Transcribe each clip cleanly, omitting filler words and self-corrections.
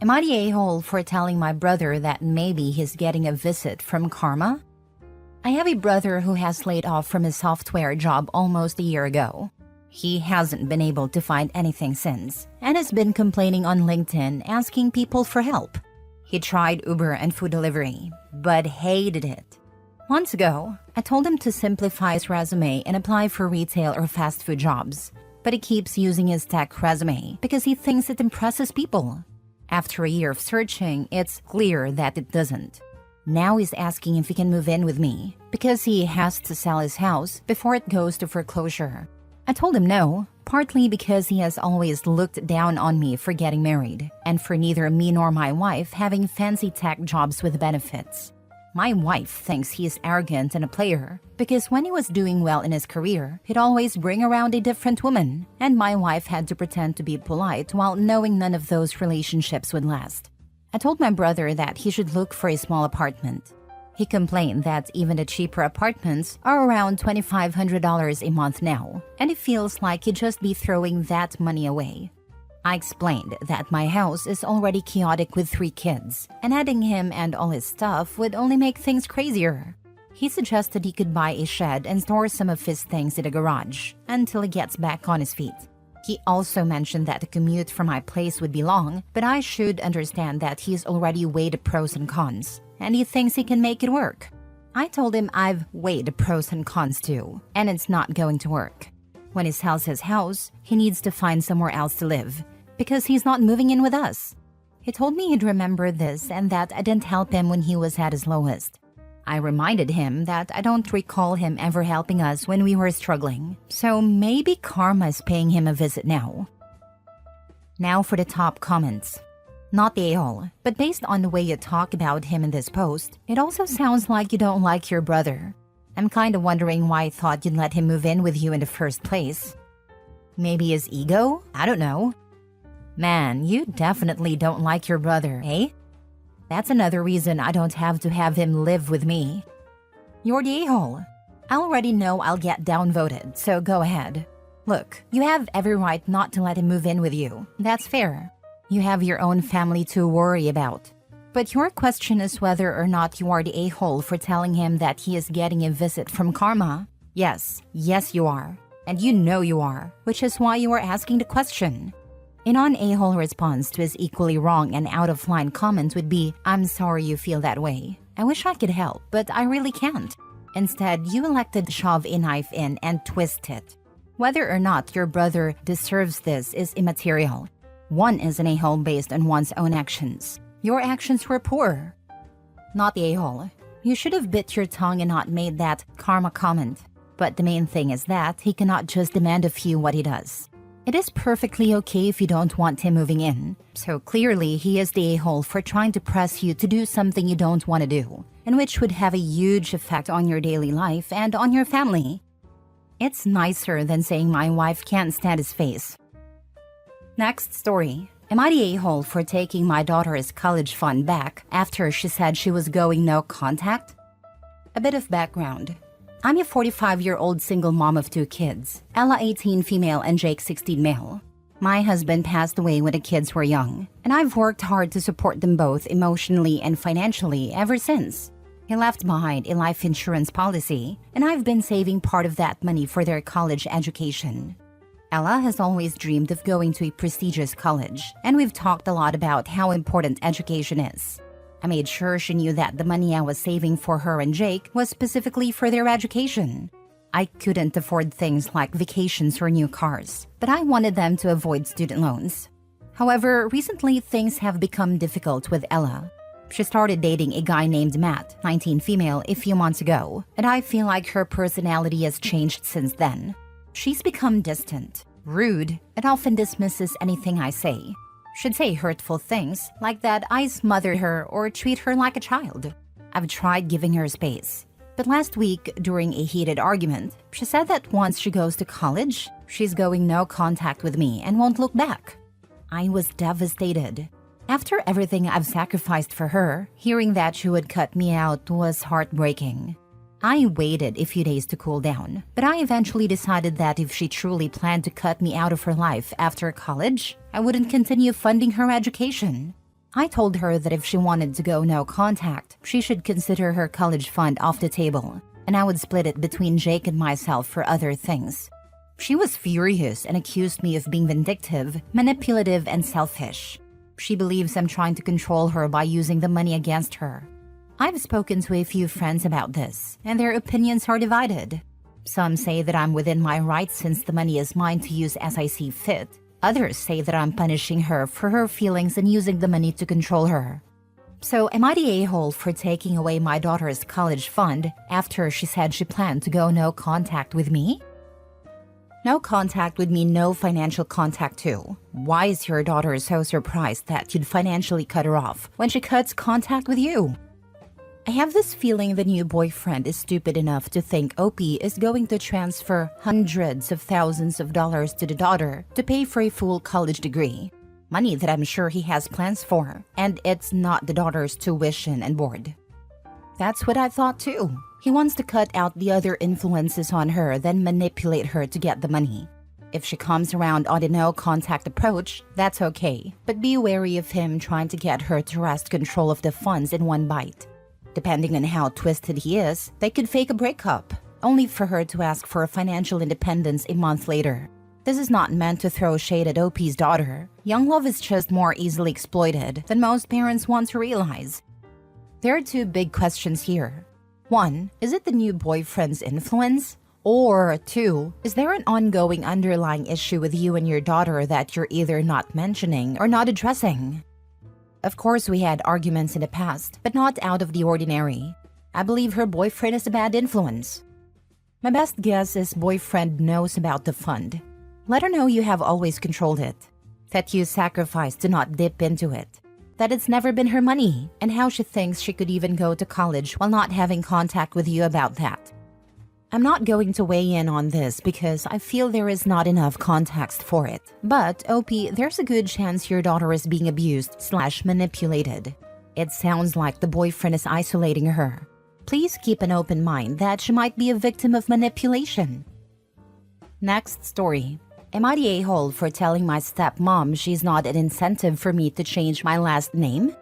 Am I the a-hole for telling my brother that maybe he's getting a visit from karma? I have a brother who has laid off from his software job almost a year ago. He hasn't been able to find anything since, and has been complaining on LinkedIn asking people for help. He tried Uber and food delivery, but hated it. Months ago, I told him to simplify his resume and apply for retail or fast food jobs, but he keeps using his tech resume because he thinks it impresses people. After a year of searching, it's clear that it doesn't. Now he's asking if he can move in with me because he has to sell his house before it goes to foreclosure. I told him no, partly because he has always looked down on me for getting married, and for neither me nor my wife having fancy tech jobs with benefits. My wife thinks he is arrogant and a player because when he was doing well in his career, he'd always bring around a different woman, and my wife had to pretend to be polite while knowing none of those relationships would last. I told my brother that he should look for a small apartment. He complained that even the cheaper apartments are around $2,500 a month now, and he feels like he'd just be throwing that money away. I explained that my house is already chaotic with 3 kids, and adding him and all his stuff would only make things crazier. He suggested he could buy a shed and store some of his things in the garage until he gets back on his feet. He also mentioned that the commute from my place would be long, but I should understand that he's already weighed the pros and cons, and he thinks he can make it work. I told him I've weighed the pros and cons too, and it's not going to work. When he sells his house, he needs to find somewhere else to live, because he's not moving in with us. He told me he'd remember this and that I didn't help him when he was at his lowest. I reminded him that I don't recall him ever helping us when we were struggling, so maybe karma is paying him a visit now. Now for the top comments. Not the a-hole, but based on the way you talk about him in this post, it also sounds like you don't like your brother. I'm kinda wondering why I thought you'd let him move in with you in the first place. Maybe his ego? I don't know. Man, you definitely don't like your brother, eh? That's another reason I don't have to have him live with me. You're the a-hole. I already know I'll get downvoted, so go ahead. Look, you have every right not to let him move in with you. That's fair. You have your own family to worry about. But your question is whether or not you are the a-hole for telling him that he is getting a visit from karma. Yes you are. And you know you are, which is why you are asking the question. A non-a-hole response to his equally wrong and out-of-line comment would be, I'm sorry you feel that way. I wish I could help, but I really can't. Instead, you elected to shove a knife in and twist it. Whether or not your brother deserves this is immaterial. One is an a-hole based on one's own actions. Your actions were poor. Not the a-hole. You should have bit your tongue and not made that karma comment. But the main thing is that he cannot just demand of you what he does. It is perfectly okay if you don't want him moving in. So clearly, he is the a-hole for trying to press you to do something you don't want to do, and which would have a huge effect on your daily life and on your family. It's nicer than saying my wife can't stand his face. Next story. Am I the a-hole for taking my daughter's college fund back after she said she was going no contact? A bit of background. I'm a 45-year-old single mom of 2 kids, Ella 18 female and Jake 16 male. My husband passed away when the kids were young, and I've worked hard to support them both emotionally and financially ever since. He left behind a life insurance policy, and I've been saving part of that money for their college education. Ella has always dreamed of going to a prestigious college, and we've talked a lot about how important education is. I made sure she knew that the money I was saving for her and Jake was specifically for their education. I couldn't afford things like vacations or new cars, but I wanted them to avoid student loans. However, recently things have become difficult with Ella. She started dating a guy named Matt, 19 female, a few months ago, and I feel like her personality has changed since then. She's become distant, rude, and often dismisses anything I say. She'd say hurtful things, like that I smother her or treat her like a child. I've tried giving her space. But last week, during a heated argument, she said that once she goes to college, she's going no contact with me and won't look back. I was devastated. After everything I've sacrificed for her, hearing that she would cut me out was heartbreaking. I waited a few days to cool down, but I eventually decided that if she truly planned to cut me out of her life after college, I wouldn't continue funding her education. I told her that if she wanted to go no contact, she should consider her college fund off the table, and I would split it between Jake and myself for other things. She was furious and accused me of being vindictive, manipulative, and selfish. She believes I'm trying to control her by using the money against her. I've spoken to a few friends about this, and their opinions are divided. Some say that I'm within my rights since the money is mine to use as I see fit. Others say that I'm punishing her for her feelings and using the money to control her. So am I the a-hole for taking away my daughter's college fund after she said she planned to go no contact with me? No contact would mean no financial contact too. Why is your daughter so surprised that you'd financially cut her off when she cuts contact with you? I have this feeling the new boyfriend is stupid enough to think Opie is going to transfer hundreds of thousands of dollars to the daughter to pay for a full college degree. Money that I'm sure he has plans for, and it's not the daughter's tuition and board. That's what I thought too. He wants to cut out the other influences on her, then manipulate her to get the money. If she comes around on the no-contact approach, that's okay, but be wary of him trying to get her to wrest control of the funds in one bite. Depending on how twisted he is, they could fake a breakup, only for her to ask for financial independence a month later. This is not meant to throw shade at Opie's daughter. Young love is just more easily exploited than most parents want to realize. There are two big questions here. 1, is it the new boyfriend's influence? Or 2, is there an ongoing underlying issue with you and your daughter that you're either not mentioning or not addressing? Of course, we had arguments in the past, but not out of the ordinary. I believe her boyfriend is a bad influence. My best guess is boyfriend knows about the fund. Let her know you have always controlled it, that you sacrificed to not dip into it, that it's never been her money, and how she thinks she could even go to college while not having contact with you about that. I'm not going to weigh in on this because I feel there is not enough context for it. But, Opie, there's a good chance your daughter is being abused/manipulated. It sounds like the boyfriend is isolating her. Please keep an open mind that she might be a victim of manipulation. Next story. Am I the a-hole for telling my stepmom she's not an incentive for me to change my last name?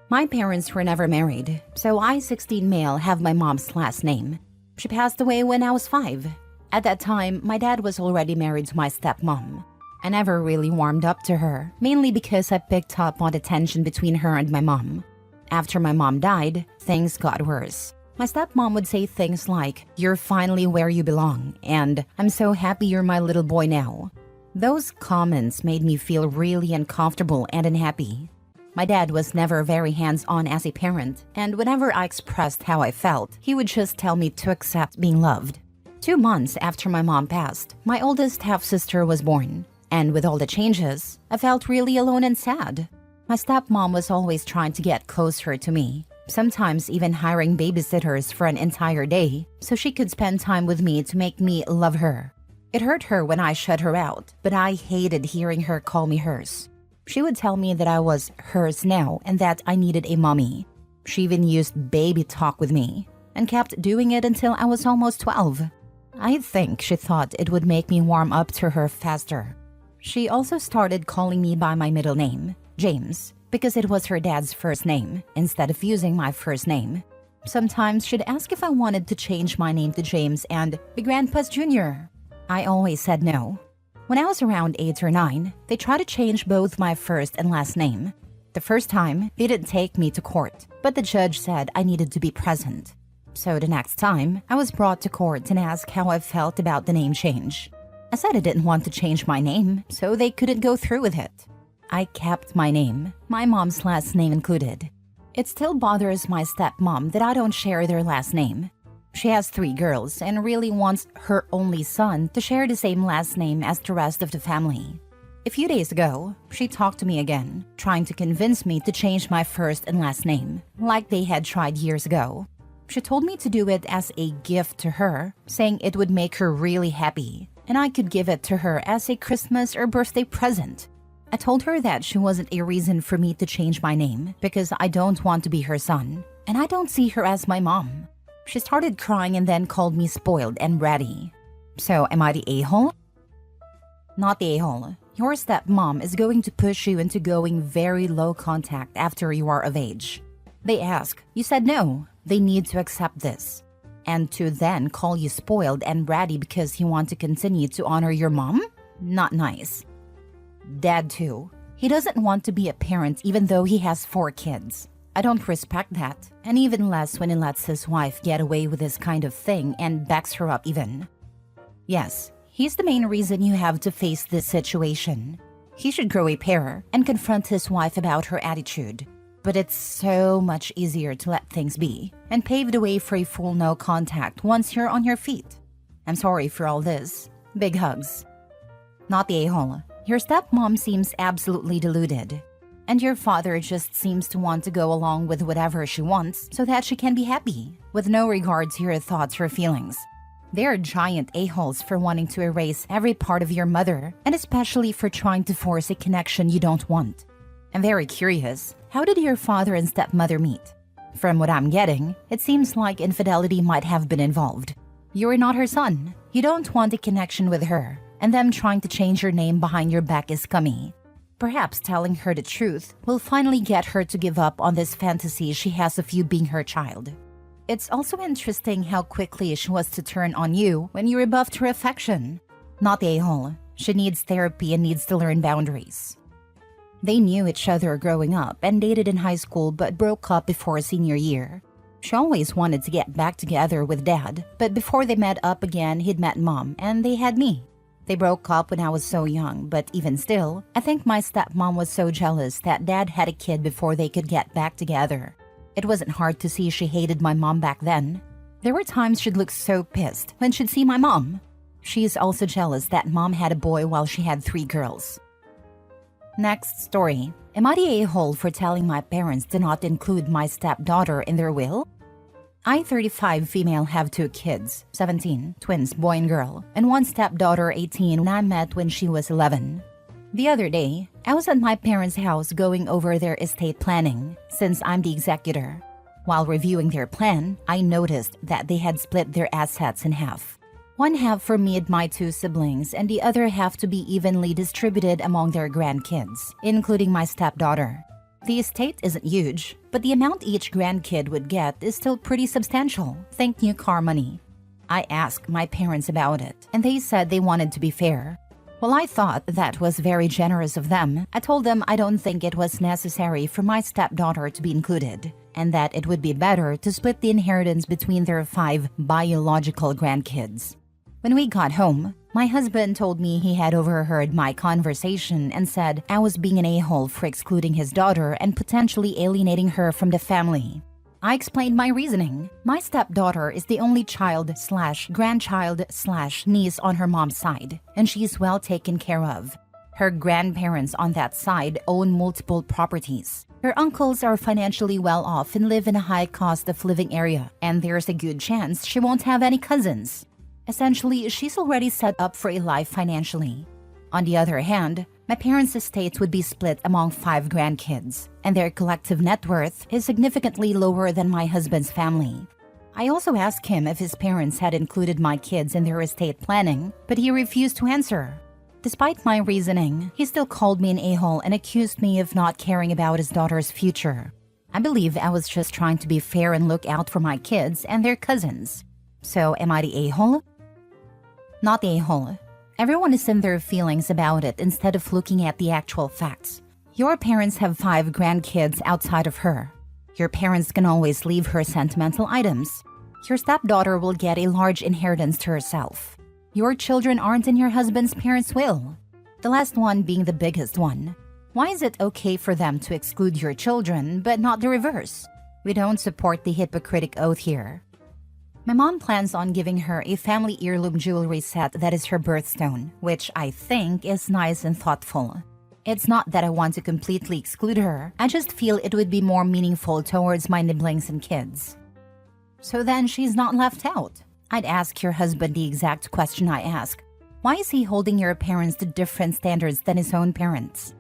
My parents were never married, so I, 16 male, have my mom's last name. She passed away when I was 5. At that time, my dad was already married to my stepmom. I never really warmed up to her, mainly because I picked up on the tension between her and my mom. After my mom died, things got worse. My stepmom would say things like, "You're finally where you belong," and "I'm so happy you're my little boy now." Those comments made me feel really uncomfortable and unhappy. My dad was never very hands-on as a parent, and whenever I expressed how I felt, he would just tell me to accept being loved. 2 months after my mom passed, my oldest half-sister was born, and with all the changes, I felt really alone and sad. My stepmom was always trying to get closer to me, sometimes even hiring babysitters for an entire day so she could spend time with me to make me love her. It hurt her when I shut her out, but I hated hearing her call me hers. She would tell me that I was hers now and that I needed a mommy. She even used baby talk with me and kept doing it until I was almost 12. I think she thought it would make me warm up to her faster. She also started calling me by my middle name, James, because it was her dad's first name instead of using my first name. Sometimes she'd ask if I wanted to change my name to James and be Grandpa's Jr. I always said no. When I was around 8 or 9, they tried to change both my first and last name. The first time, they didn't take me to court, but the judge said I needed to be present. So the next time, I was brought to court and asked how I felt about the name change. I said I didn't want to change my name, so they couldn't go through with it. I kept my name, my mom's last name included. It still bothers my stepmom that I don't share their last name. She has 3 girls and really wants her only son to share the same last name as the rest of the family. A few days ago, she talked to me again, trying to convince me to change my first and last name, like they had tried years ago. She told me to do it as a gift to her, saying it would make her really happy, and I could give it to her as a Christmas or birthday present. I told her that she wasn't a reason for me to change my name because I don't want to be her son, and I don't see her as my mom. She started crying and then called me spoiled and bratty. So am I the a-hole? Not the a-hole. Your stepmom is going to push you into going very low contact after you are of age. They ask, you said no, they need to accept this. And to then call you spoiled and bratty because you want to continue to honor your mom? Not nice. Dad too. He doesn't want to be a parent even though he has 4 kids. I don't respect that, and even less when he lets his wife get away with this kind of thing and backs her up even. Yes, he's the main reason you have to face this situation. He should grow a pair and confront his wife about her attitude. But it's so much easier to let things be and pave the way for a full no contact once you're on your feet. I'm sorry for all this. Big hugs. Not the a-hole. Your stepmom seems absolutely deluded. And your father just seems to want to go along with whatever she wants so that she can be happy, with no regard to your thoughts or feelings. They're giant a-holes for wanting to erase every part of your mother, and especially for trying to force a connection you don't want. I'm very curious, how did your father and stepmother meet? From what I'm getting, it seems like infidelity might have been involved. You're not her son. You don't want a connection with her, and them trying to change your name behind your back is scummy. Perhaps telling her the truth will finally get her to give up on this fantasy she has of you being her child. It's also interesting how quickly she was to turn on you when you rebuffed her affection. Not the a-hole. She needs therapy and needs to learn boundaries. They knew each other growing up and dated in high school but broke up before senior year. She always wanted to get back together with Dad, but before they met up again, he'd met Mom, and they had me. They broke up when I was so young, but even still, I think my stepmom was so jealous that Dad had a kid before they could get back together. It wasn't hard to see she hated my mom back then. There were times she'd look so pissed when she'd see my mom. She's also jealous that Mom had a boy while she had 3 girls. Next story. Am I the a-hole for telling my parents to not include my stepdaughter in their will? I, 35 female, have 2 kids, 17, twins, boy and girl, and 1 stepdaughter, 18, when I met when she was 11. The other day, I was at my parents' house going over their estate planning, since I'm the executor. While reviewing their plan, I noticed that they had split their assets in half. 1 half for me and my 2 siblings, and the other half to be evenly distributed among their grandkids, including my stepdaughter. The estate isn't huge, but the amount each grandkid would get is still pretty substantial, thank new car money. I asked my parents about it, and they said they wanted to be fair. Well, I thought that was very generous of them. I told them I don't think it was necessary for my stepdaughter to be included, and that it would be better to split the inheritance between their 5 biological grandkids. When we got home, my husband told me he had overheard my conversation and said I was being an a-hole for excluding his daughter and potentially alienating her from the family. I explained my reasoning. My stepdaughter is the only child/grandchild/niece on her mom's side, and she's well taken care of. Her grandparents on that side own multiple properties. Her uncles are financially well off and live in a high cost of living area, and there's a good chance she won't have any cousins. Essentially, she's already set up for a life financially. On the other hand, my parents' estates would be split among 5 grandkids, and their collective net worth is significantly lower than my husband's family. I also asked him if his parents had included my kids in their estate planning, but he refused to answer. Despite my reasoning, he still called me an a-hole and accused me of not caring about his daughter's future. I believe I was just trying to be fair and look out for my kids and their cousins. So, am I the a-hole? Not the a-hole. Everyone is in their feelings about it instead of looking at the actual facts. Your parents have 5 grandkids outside of her. Your parents can always leave her sentimental items. Your stepdaughter will get a large inheritance to herself. Your children aren't in your husband's parents' will. The last one being the biggest one. Why is it okay for them to exclude your children, but not the reverse? We don't support the hypocritic oath here. My mom plans on giving her a family heirloom jewelry set that is her birthstone, which I think is nice and thoughtful. It's not that I want to completely exclude her, I just feel it would be more meaningful towards my nibblings and kids. So then she's not left out. I'd ask your husband the exact question I ask. Why is he holding your parents to different standards than his own parents?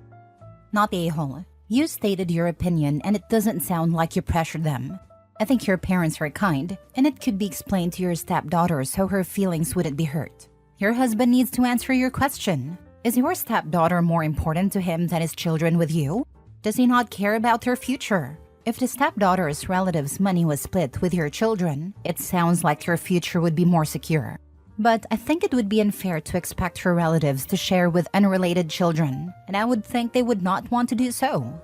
Not the a-hole. You stated your opinion and it doesn't sound like you pressured them. I think your parents are kind, and it could be explained to your stepdaughter so her feelings wouldn't be hurt. Your husband needs to answer your question. Is your stepdaughter more important to him than his children with you? Does he not care about her future? If the stepdaughter's relatives' money was split with your children, it sounds like your future would be more secure. But I think it would be unfair to expect her relatives to share with unrelated children, and I would think they would not want to do so.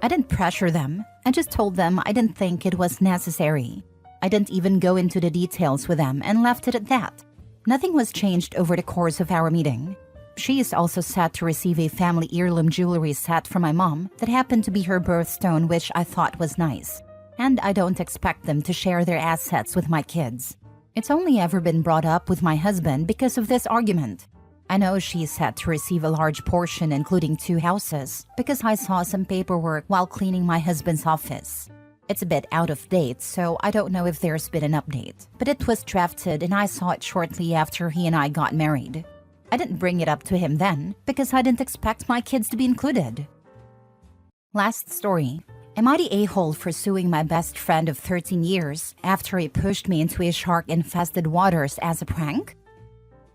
I didn't pressure them. I just told them I didn't think it was necessary. I didn't even go into the details with them and left it at that. Nothing was changed over the course of our meeting. She is also set to receive a family heirloom jewelry set from my mom that happened to be her birthstone, which I thought was nice. And I don't expect them to share their assets with my kids. It's only ever been brought up with my husband because of this argument. I know she is set to receive a large portion, including 2 houses, because I saw some paperwork while cleaning my husband's office. It's a bit out of date, so I don't know if there's been an update, but it was drafted and I saw it shortly after he and I got married. I didn't bring it up to him then because I didn't expect my kids to be included. Last story. Am I the a-hole for suing my best friend of 13 years after he pushed me into his shark-infested waters as a prank?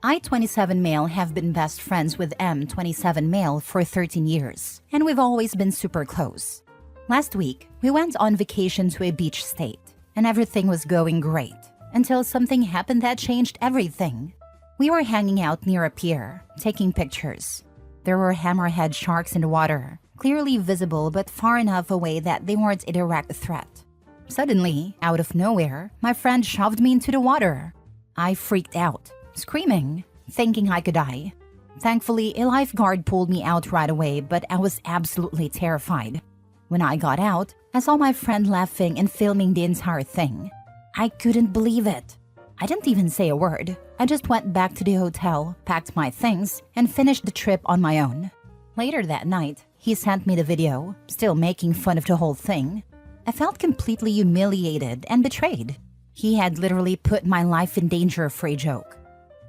I, 27 male, have been best friends with M, 27 male, for 13 years, and we've always been super close. Last week, we went on vacation to a beach state, and everything was going great, until something happened that changed everything. We were hanging out near a pier, taking pictures. There were hammerhead sharks in the water, clearly visible but far enough away that they weren't a direct threat. Suddenly, out of nowhere, my friend shoved me into the water. I freaked out, screaming, thinking I could die. Thankfully, a lifeguard pulled me out right away, but I was absolutely terrified. When I got out, I saw my friend laughing and filming the entire thing. I couldn't believe it. I didn't even say a word. I just went back to the hotel, packed my things, and finished the trip on my own. Later that night, he sent me the video, still making fun of the whole thing. I felt completely humiliated and betrayed. He had literally put my life in danger for a joke.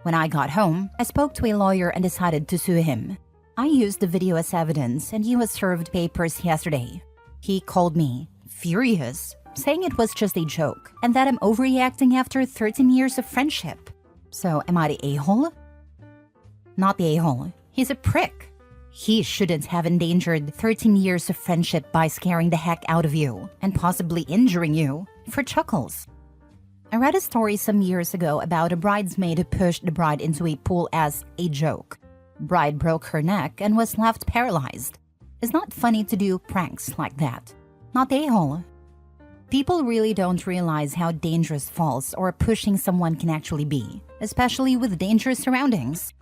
When I got home, I spoke to a lawyer and decided to sue him. I used the video as evidence and he was served papers yesterday. He called me furious, saying it was just a joke and that I'm overreacting after 13 years of friendship. So am I the a-hole? Not the a-hole. He's a prick. He shouldn't have endangered 13 years of friendship by scaring the heck out of you and possibly injuring you for chuckles. I read a story some years ago about a bridesmaid who pushed the bride into a pool as a joke. Bride broke her neck and was left paralyzed. It's not funny to do pranks like that. Not the a-hole. People really don't realize how dangerous falls or pushing someone can actually be, especially with dangerous surroundings.